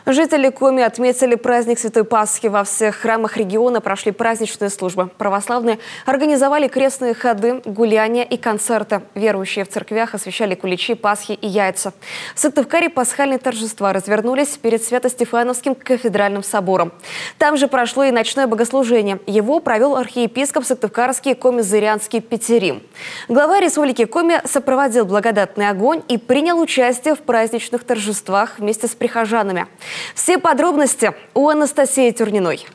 Жители Коми отметили праздник Святой Пасхи. Во всех храмах региона прошли праздничные службы. Православные организовали крестные ходы, гуляния и концерты. Верующие в церквях освящали куличи, пасхи и яйца. В Сыктывкаре пасхальные торжества развернулись перед Свято-Стефановским кафедральным собором. Там же прошло и ночное богослужение. Его провел архиепископ Сыктывкарский Коми-Зырянский Петерим. Глава Республики Коми сопроводил благодатный огонь и принял участие в праздничных торжествах вместе с прихожанами. Все подробности у Анастасии Тюрниной.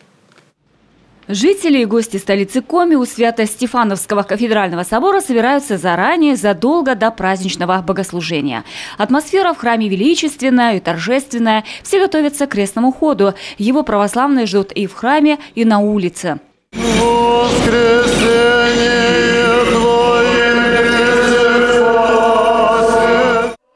Жители и гости столицы Коми у Свято-Стефановского кафедрального собора собираются заранее, задолго до праздничного богослужения. Атмосфера в храме величественная и торжественная. Все готовятся к крестному ходу. Его православные ждут и в храме, и на улице.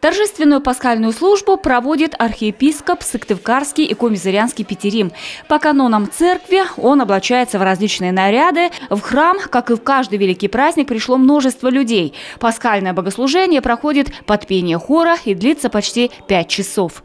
Торжественную пасхальную службу проводит архиепископ Сыктывкарский и Коми-Зырянский Петерим. По канонам церкви он облачается в различные наряды. В храм, как и в каждый великий праздник, пришло множество людей. Пасхальное богослужение проходит под пение хора и длится почти 5 часов.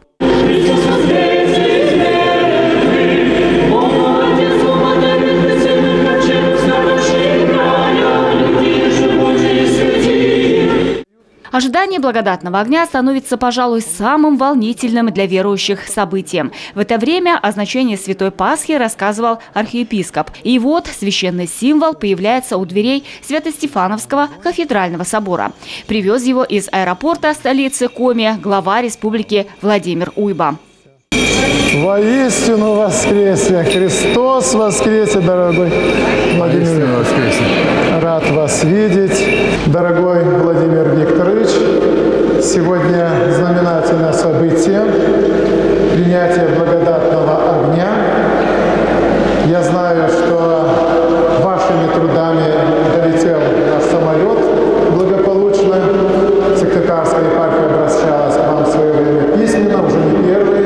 Ожидание благодатного огня становится, пожалуй, самым волнительным для верующих событием. В это время о значении Святой Пасхи рассказывал архиепископ. И вот священный символ появляется у дверей Свято-Стефановского кафедрального собора. Привез его из аэропорта столицы Коми глава республики Владимир Уйба. Воистину воскресе! Христос воскресе, дорогой Владимир. Воскресе. Рад вас видеть, дорогой Владимир Викторович. Сегодня знаменательное событие – принятие благодатного огня. Я знаю, что вашими трудами долетел наш самолет благополучно. Сыктывкарская епархия обращалась к вам в свое время письменно, уже не первый.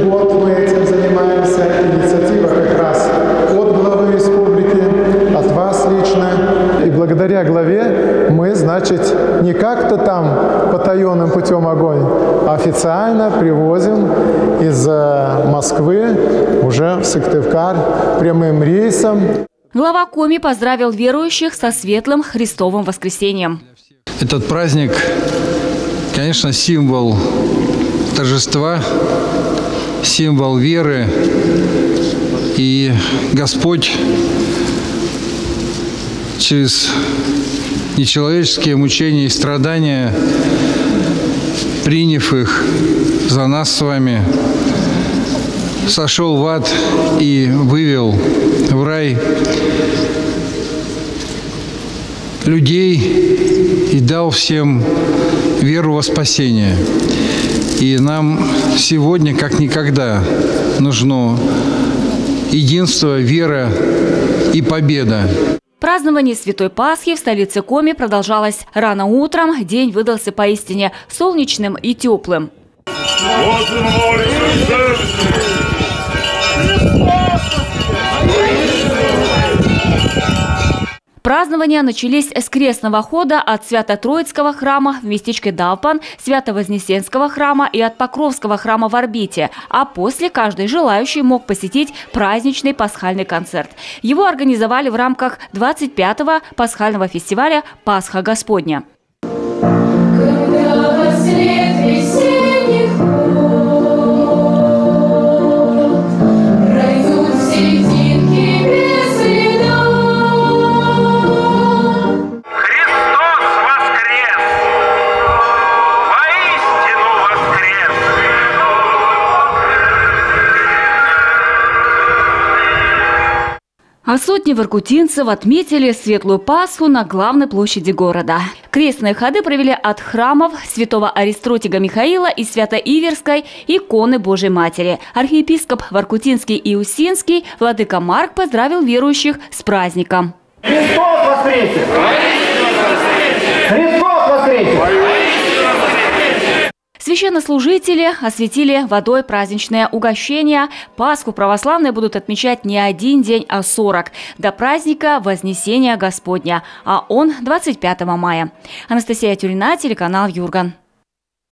Мы этим занимаемся. Инициатива как раз от главы республики, от вас лично. И благодаря главе мы, значит, не как-то там потаенным путем огонь, а официально привозим из Москвы уже в Сыктывкар прямым рейсом. Глава Коми поздравил верующих со светлым Христовым воскресением. Этот праздник, конечно, символ торжества, символ веры, и Господь через нечеловеческие мучения и страдания, приняв их за нас с вами, сошел в ад и вывел в рай людей и дал всем веру во спасение. И нам сегодня, как никогда, нужно единство, вера и победа. Празднование Святой Пасхи в столице Коми продолжалось рано утром. День выдался поистине солнечным и теплым. Празднования начались с крестного хода от Свято-Троицкого храма в местечке Далпан, Свято-Вознесенского храма и от Покровского храма в орбите. А после каждый желающий мог посетить праздничный пасхальный концерт. Его организовали в рамках 25-го пасхального фестиваля «Пасха Господня». А сотни воркутинцев отметили Светлую Пасху на главной площади города. Крестные ходы провели от храмов святого Аристротига Михаила и Свято-Иверской иконы Божьей Матери. Архиепископ Воркутинский и Усинский владыка Марк поздравил верующих с праздником. Христос воскресе! Христос воскресе! Священнослужители осветили водой праздничное угощение. Пасху православные будут отмечать не один день, а 40. До праздника Вознесения Господня. А он 25 мая. Анастасия Тюрина, телеканал Юрган.